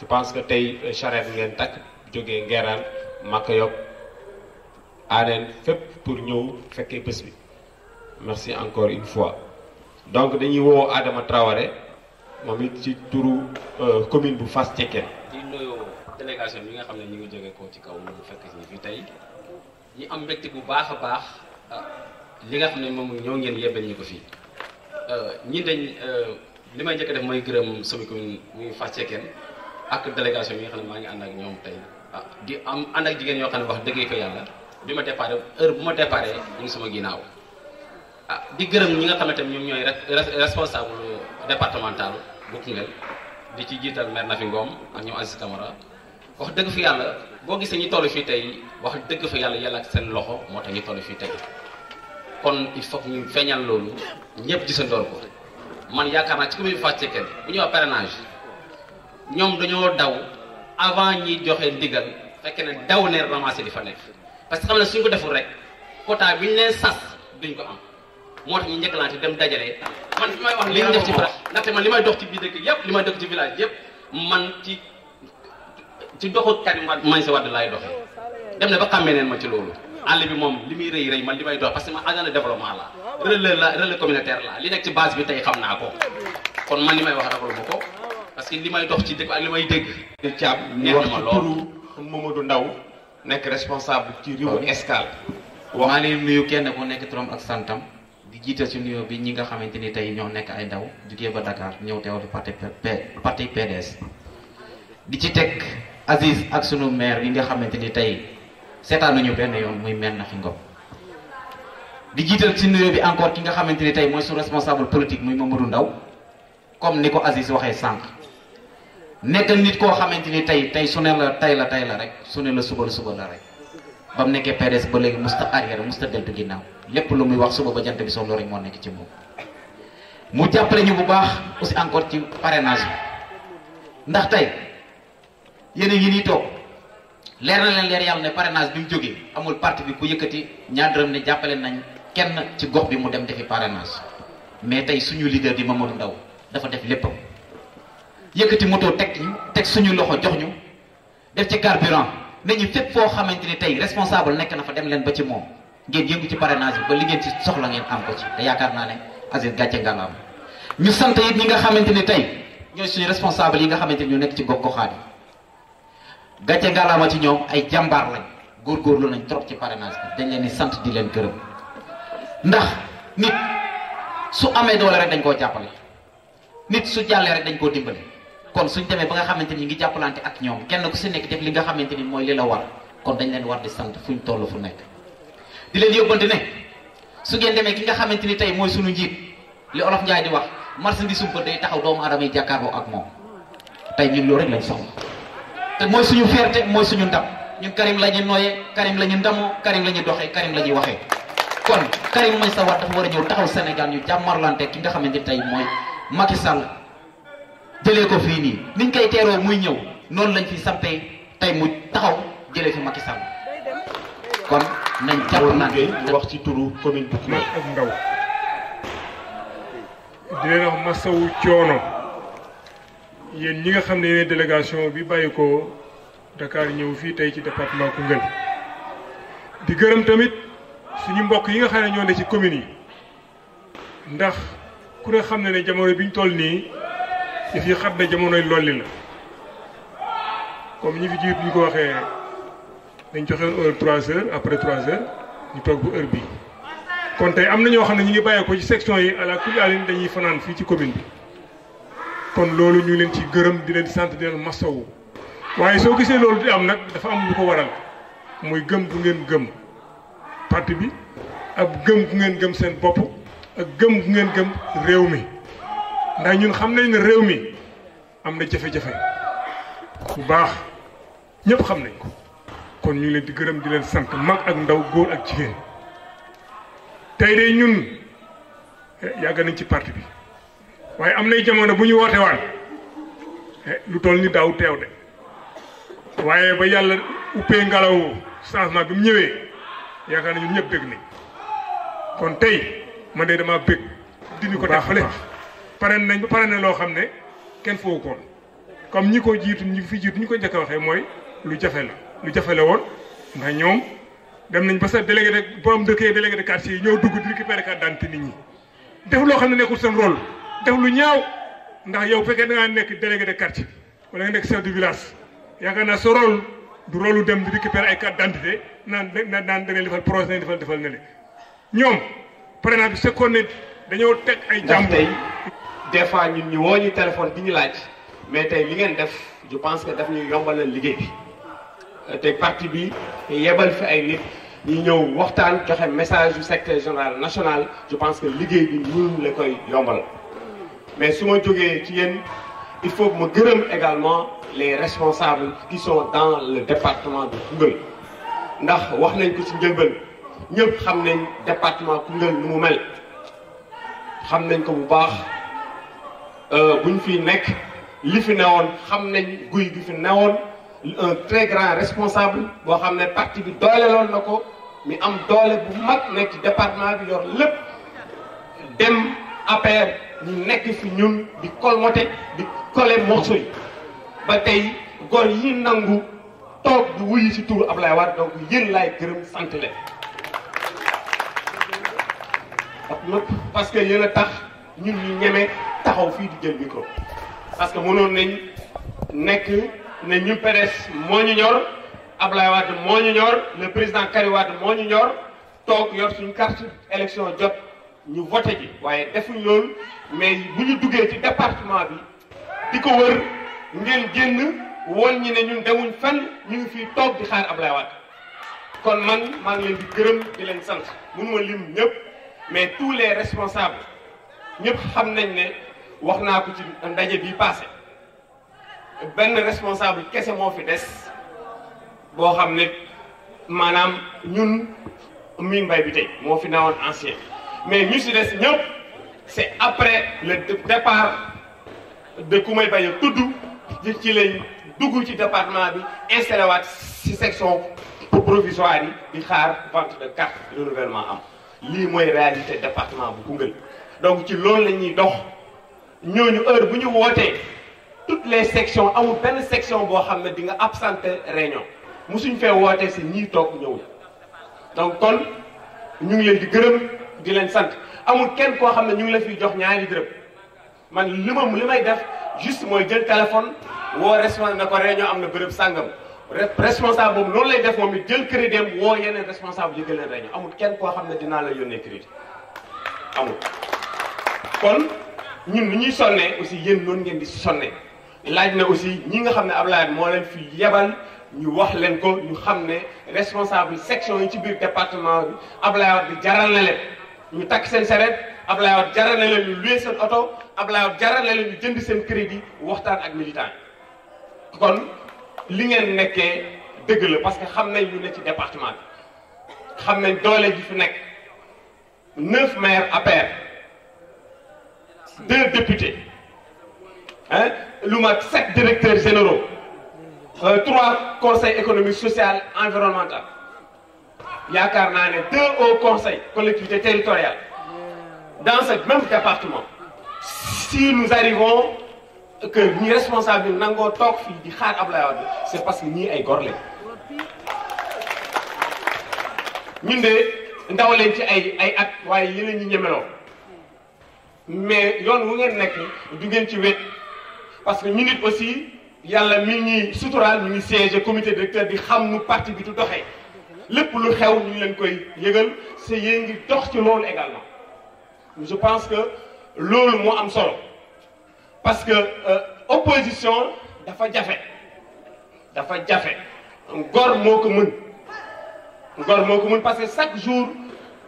je pense que tey charrette ngeen takk jógee Nguérane Mak Yob Aden fépp pour ñëw fekkee bés bi merci encore une fois donc dañuy woo Adama Traoré moom it ci turu commune bu Fass Cekkeen.
di nuyu délégation bi nga xam ne ñu ngi jóge ko ci kaw lu mu fekk si fii tey ñu am mbégte bu baax a baax li nga xam ne moom ñoo ngeen yebbal ñu ko fii ñi dañ li may njëkk a def mooy gërëm sama commune muy Fass Cekkeen ak délégation bi nga xam ne maa ngi ànd ak ñoom tey di am ànd ak jigéen yoo xam ne wax dëgg fa yàlla bi ma déparé heure bu ma déparé ñu ngi sama ginnaaw di gërëm ñi nga xamante ne ñoom ñooy responsable départemental bu Koungheul di ci jiital maire Nafi Ngom ak ñoom Aziz Camara wax dëgg fa yàlla boo gisee ñu toll fii tey wax dëgg fa yàlla ak seen loxo moo tax ñu toll fii tey kon il faut ñu feeñal loolu ñëpp gisandoor ko man yaakaar naa ci commune Fass Cekkeen bu ñuy wax parrainage ñoom dañoo daw avant ñi joxe ndigal fekk ne daw ne ramassé di fa nekk parce que xam ne suñ ko deful rek quota bi ñu leen sas duñ ko am moo tax ñu njëkkalante dem dajale man li may wax li ñu def ci bras ndaxte man li may dox ci biir dëkk yëpp li may dox ci village yëpp man ci doxu Karim Meïssa Wade laay doxee dem na ba xàmmee neen ma ci loolu àll bi moom li muy rëy man li may dox parce que man agent de développement la relais communautaire la li nekk ci base bi tey xam naa ko kon man li may wax rafetlu ma ko parce que li may dox ci dëkk ak li may dégg.
Thiam ñu wax ci turu Mamadou Ndaw nekk responsable ci Rivo Escale.
maa ngi nuyu kenn ku nekk turam ak santam di jiital ci nuyoo bi ñi nga xamante ni tey ñoo nekk ay ndaw jugee ba Dakar ñëw teewal parti PDS di ci teg Aziz ak sunu maire yi nga xamante ni tey seetaanuñu benn yoon muy maire Nafi Ngom di jiital ci nuyoo bi encore ki nga xamante ni tey mooy su responsable politique muy Mamadou Ndaw comme ni ko Aziz waxee sànq nekk nit koo xamante ni tey su ne la tey la rek su ne la suba la rek ba mu nekkee PDS ba léegi musta arrière musta deltu ginnaaw lépp lu muy wax suba ba jant bi soo loolu rek moo nekk ci moom mu jàppale ñu bu baax aussi encore ci parrainage bi ndax tey yéen yi nii toog leer na leen leer yàlla ne parrainage bi mu jógee amul parti bi ku yëkkati ñaar dërëm ne jàppale nañ kenn ci gox bi mu dem defi parrainage mais tey suñu leader di Mamadou Ndaw dafa def léppam yëkkati moto teg suñu loxo jox ñu def ci carburant ne ñu fépp foo xamante ni tey responsable nekk na fa dem leen ba ci moom ngeen yëngu ci parrainage bi ba li ngeen ci soxla ngeen am ko ci te yaakaar naa ne Aziz gàcce ngalaam ñu sant it ñi nga xamante ni tey ñooy suñu responsable yi nga xamante ni ñu nekk ci gox goxaat yi gàcce ngalaama ci ñoom ay jàmbaar lañ góorgóorlu nañ trop ci parrainage bi dañ leen di sant di leen gërëm ndax nit su amee doole rek dañ koo jàppale nit su jàllee rek dañ koo dimbale kon suñ demee ba nga xamante ni ngi jàppalante ak ñoom kenn ku si nekk def li nga xamante ni mooy li la war kon dañ leen war di sant fuñ toll fu nekk di leen yóbbante ne su ngeen demee ki nga xamante ni tey mooy suñu njiit li olof Njaay di wax marchandise sumpa day taxaw doomu aadama yi jàkkaarloo ak moom tey ñun loolu rek lañ soxla te mooy suñu fierté mooy suñu ndam ñun Karim la ñu nooyee Karim la ñu ndamoo Karim la ñu doxee Karim la ñuy waxee kon Karim Meïssa Wade dafa war a ñëw taxaw Sénégal ñu jàmmarlante ki nga xamante ni tey mooy Macky Sall jëlee ko fii nii niñ koy teeroo muy ñëw noonu lañ fi sampee tey mu taxaw jëlee fi Macky Sall kon nañ jàpp naan
ñu wax ci turu commune bu
mag ak ndaw di leen wax masawu coono yéen ñi nga xam ne yéen délégation bi bàyyi ko Dakar ñëw fii tey ci département Koungheul di gërëm tamit suñu mbokk yi nga xam ne ñoo ne ci communes yi ndax ku ne xam ne jamono biñ toll nii yëf yi xam ne jamonoy lolli la comme ñi fi jiit ñu ko waxee dañ joxewoon heure 3 heures après 3 heures ñu toog bu heure bii kon tey am na ñoo xam ne ñu ngi bàyyeekoo ci section yi à la kulaalin dañuy fanaan fii ci commune bi kon loolu ñu leen ci gërëm di leen sant di leen masawu waaye soo gisee loolu di am nag dafa am lu ko waral muy gëm gu ngeen gëm parti bi ak gëm gu ngeen gëm seen bopp ak gëm gu ngeen gëm réew mi ndax ñun xam nañ ne réew mi am na jafe-jafe bu baax ñëpp xam nañ ko kon ñu ngi leen di gërëm di leen sant mag ak ndaw góor ak jigéen tey de ñun yàgg nañ ci parti bi waaye am nay jamono bu ñu woote waan lu toll ni daaw teew de waaye ba yàlla uppee ngelaw changement bi mu ñëwee yaakaar na ñun ñëpp bëgg nañ kon tey man de dama bëgg dindi ko def fële pare nañ ba pare na loo xam ne kenn foogu koon comme ñi ko jiitu ñi fi jiitu ñi ko njëkk a waxee mooy lu jafe la woon ndax ñoom dem nañ ba sa délégué de borom dëkkee délégué de quartier yi ñoo dugg di récupérer carte d'identité nit ñi def loo xam ne nekkul seen rôle def lu ñaaw ndax yow fekkee da ngaa nekk délégué de quartier wala nga nekk chef de village yaakaar naa sa rôle du rôle lu dem di récupérer ay carte d'identité naan da ngay defal projet defal ne le ñoom parrainage bi fekkoon ne dañoo teg ay
ndax
jàmbur
tey des fois ñun ñu woo ñu téléphone di ñu laaj mais tey li ngeen def je pense que daf ñuy yombalal liggéey bi te parti bi yebal fi ay nit ñi ñëw waxtaan joxe message du secrétaire général national je pense que liggéey bi ñun la koy yombal mais su ma jógee ci yéen il faut que ma gërëm également les responsables qui sont dans le département de Koungheul ndax wax nañ ko ci njëlbeen ñëpp xam nañ département Koungheul nu mu mel xam nañ ko bu baax buñ fi nekk li fi newoon xam nañ guy gi fi newoon un très grand responsable boo xam ne parti bi dooleeloon na ko mi am doole bu mag nekk ci département bi yor lépp dem APR ñu nekk fi ñun di colmoté di collé morceau yi ba tey góor yi nangu toog di wuyu ci turu Ablaye Wade donc yéen laay gërëm sant leen parce que yéen a tax ñun ñu ñeme taxaw fii di jël micro parce que mënoon nañ nekk ne ñun PDS moo ñu ñor Ablaye Wade moo ñu ñor le président Karim Wade moo ñu ñor toog yor suñu carte élection jot ñu voté ji waaye defuñ loolu mais bu ñu duggee ci département bi di ko wër ngeen génn woon ñi ne ñun demuñ fenn ñu ngi fii toog di xaar Ablaye Wade kon man maa ngi leen di gërëm di leen sant mënuma lim ñëpp mais tous les responsables ñëpp xam nañ ne wax naa ko ci ndaje bi passé benn responsable kese moo fi des boo xam ne maanaam ñun mi mbay bi tey moo fi newoon ancien mais ñu si des ñëpp c'est après le départ de Koumay Baye tudd ci lañ dugg ci département bi installé waat ci section provisoire yi di xaar vente de carte renouvellement am lii mooy réalité département bu Koungheul donc ci loolu la ñuy dox ñooñu heure bu ñu wootee toutes les sections amul benn section boo xam ne di nga absenté réunion musuñ fee wootee si ñii toog ñëwul donc kon ñu ngi leen di gërëm di leen sant amul kenn koo xam ne ñu ngi la fiy jox ñaari dërëm man li may def juste mooy jël téléphone woo responsable na ko réunion am na bërëb sàngam responsable boobu noonu lay def moom it jël crédit am woo yeneen responsable yi leen réunion amul kenn koo xam ne dinaa la yónnee crédit amul kon ñun ni ñuy sonnee aussi yéen noonu ngeen di sonnee laaj na aussi ñi nga xam ne Ablaye moo leen fi yebal ñu wax leen ko ñu xam ne responsable section yi ci biir département bi Ablaye Wade bi jaral na leen ñu takk seen saret Ablaye Wade jaral na leen ñu loué seen oto Ablaye Wade jaral na leen ñu jënd seen crédit waxtaan ak militant yi kon li ngeen nekkee dëgg la parce que xam nañ lu ne ci département bi xam nañ doole ji fi nekk 9 maires APR 2 députés hein lu mat 7 directeurs généraux 3 conseils économiques social environnemental yaakaar naa ne 2 hauts conseils collectivités territoriales dans ce même département si nous arrivons que ñi responsable bi nangoo toog fii di xaar Ablaye Wade c'est parce que ñii ay gor lañ ñun de ndaw leen ci ay at waaye yeneen ñi ñemeloo mais yoon wu ngeen nekk du ngeen ci wet parce que ñu nit aussi yàlla mi ngi suturaal ñu ngi siège comité directeur di xam nu parti bi du doxee lépp lu xew ñu ngi leen koy yëgal c'est yéen ngi dox ci loolu également je pense que loolu moo am solo parce que opposition dafa jafe ngor moo ko mën parce que chaque jour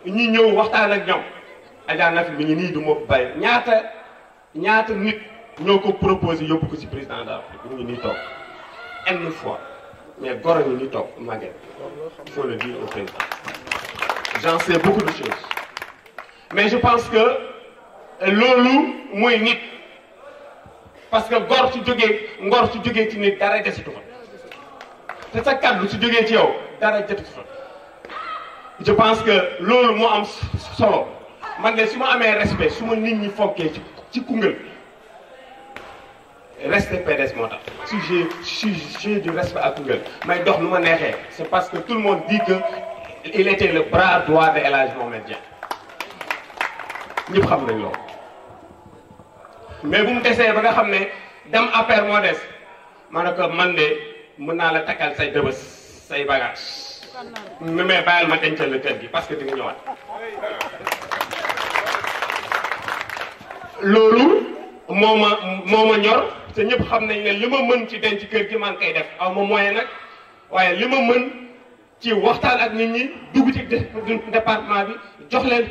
ñi ñëw waxtaan ak ñoom Adja Nafi mi ngi nii du ma bàyyi ñaata nit ñoo ko proposé yóbbu ko ci président de la République ñu ngi nii toog une fois mais gor ñu nii toog Maguette il faut le dire au président j'en sais beaucoup de choses mais je pense que loolu mooy nit parce que ngor su jógee ci nit dara desitu fa te sa kàddu su jógee ci yow dara jëtu fa je pense que loolu moo am solo man de su ma amee respect su ma nit ñi fonkee ci Koungheul respect PDS moo tax si j'ai du respect à Koungheul may dox nu ma neexee c'est parce que tout le monde dit que il était le bras droit de El Hadj Mohamed Dieng ñëpp xam nañ loolu mais bu mu desee ba nga xam ne dem APR moo des ma ne ko man de mën naa la takkal say dëbës say bagage mais bàyyil ma dencal la kër gi parce que di nga ñëwaat loolu moo ma ñor te ñëpp xam nañ ne li ma mën ci denc kër gi man koy def aw ma moyen nag waaye li ma mën ci waxtaan ak nit ñi dugg ci département bi jox leen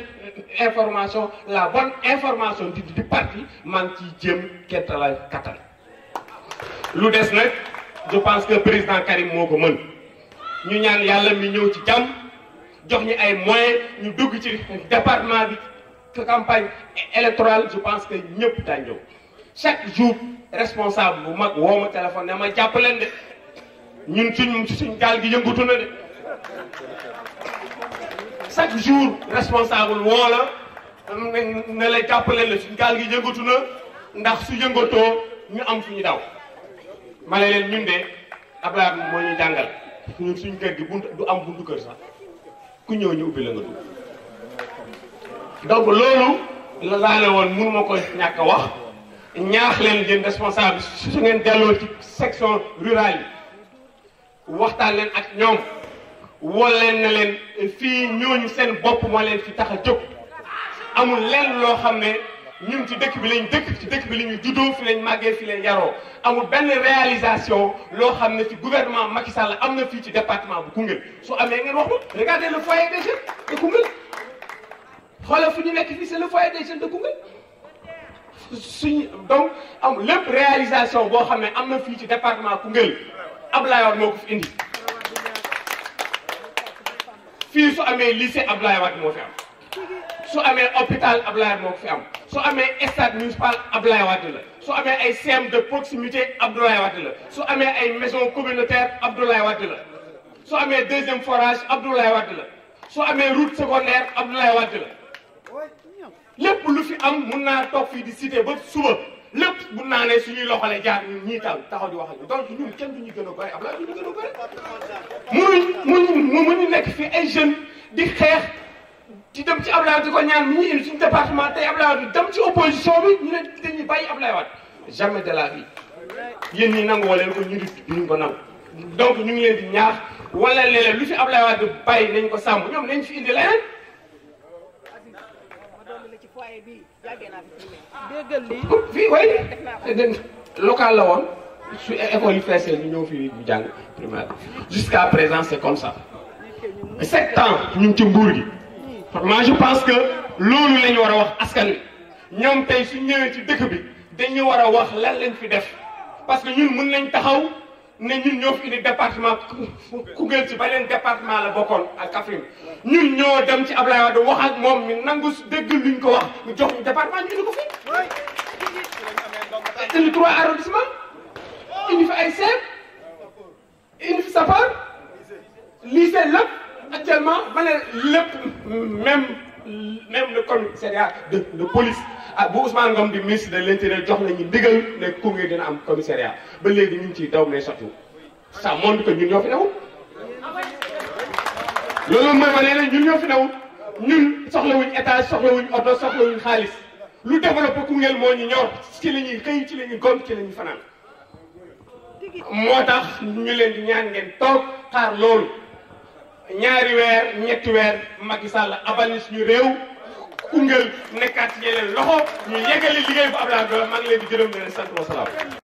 information la bonne information du parti man ci jéem kettalaay kattan lu des nag je pense que président Karim moo ko mën ñu ñaan yàlla mi ñëw ci jàmm jox ñu ay moyens ñu dugg ci département bi campagne électorale je pense que ñëpp daa ñëw chaque jour responsable bu mag woo ma téléphone ne ma jàpp leen de ñun suñ gaal gi yëngatu na de chaque jour responsable woo la ne la jàpp leen la suñ gaal gi yëngatu na ndax su yëngatoo ñu am fu ñu daw ma ne leen ñun de Abdoulaye moo ñu jàngal ñun suñ kër gi du am buntu kër sax ku ñëw ñu ubbi la nga dugg donc loolu la laale woon mënu ma ko ñàkk a wax ñaax leen yéen responsable su ngeen delloo ci section rurale yi waxtaan leen ak ñoom woo leen ne leen fii ñooñu seen bopp moo leen fi tax a jóg amul lenn loo xam ne ñun ci dëkk bi lañ dëkk ci dëkk bi la ñu juddoo fi lañ màggee fi lañ yaroo amul benn réalisation loo xam ne ci gouvernement Macky Sall am na fii ci département bu Koungheul su amee ngeen wax ma regardez le foyer des jeunes de Koungheul xoolal fu ñu nekk fii c'est le foyer des jeunes de Koungheul suñ donc am lépp réalisation boo xam ne am na fii ci département Koungheul Abdoulaye Wade moo ko fi indi fii su amee lycée Abdoulaye Wade moo fi am su amee hôpital Abdoulaye Wade moo ko fi am su amee stade municipal Abdoulaye Wade la su amee ay CEM de proximité Abdoulaye Wade la su amee ay maison communautaire Abdoulaye Wade la su amee deuxième forage Abdoulaye Wade la su amee route secondaire Abdoulaye Wade la lépp lu fi am mun naa toog fii di cité ba suba lépp mun naa ne suñuy loxole jaar ñun ñii taxaw di wax ak donc ñun kenn du ñu gën a gore Abdoulaye du ñu gën a gore munuñ nekk fii ay jeunes di xeex di dem ci Abdoulaye di ko ñaan mu ñu indi suñu département tey Abdoulaye Wade dem ci opposition bi ñu ne dañuy bàyyi Abdoulaye Wade jamais de la vie yéen ñi nangu wala leen ko ñu duñ ko nangu donc ñu ngi leen di ñaax wala léeg-léeg lu fi Abdoulaye Wade bàyyi nañ ko sàmm ñoom nañ fi indi leneen. fii way local la woon su école yi feesee ñu ñëw fii ñu jàng primaire jusqu'à présent c'est comme ça 7 ans ñu ngi ci nguur gi moi je pense que loolu la ñu war a wax askan wi ñoom tey su ñëwee ci dëkk bi dañu war a wax lan lañ fi def parce que ñun mën nañ taxaw ne ñun ñoo fi indi département Koungheul ci beneen département la bokkoon ak Kaffrine ñun ñoo dem ci Abdoulaye Wade wax ak moom ñu nangu dégg luñ ko wax ñu jox ñu département ñu indi ko fi. indi 3 arrondissement indi fi ay CEM indi fi Sapar lycée lépp actuellement ma ne lépp même le commissariat de police ah bu Ousmane Ngom di ministre de l'intérieur jox nañu ndigal ne Koungheul dina am commissariat ba léegi ñu ngi ciy daw mais sotti ça montre que ñun ñoo fi newul loolu mooy ma ne ñun ñoo fi newul ñun soxlawuñ état soxlawuñ oto soxlawuñ xaalis lu développé Koungheul moo ñu ñor ci la ñuy xëy ci la ñuy gont ci la ñuy fanaan moo tax ñu leen di ñaan ngeen toog xaar loolu ñaari weer ñetti weer Macky Sall abal suñu réew Koungheul nekkaat ci yeneen loxo ñu yeggali liggéey bu Abdoulaye maa ngi leen di gërëm di leen sant wa salaam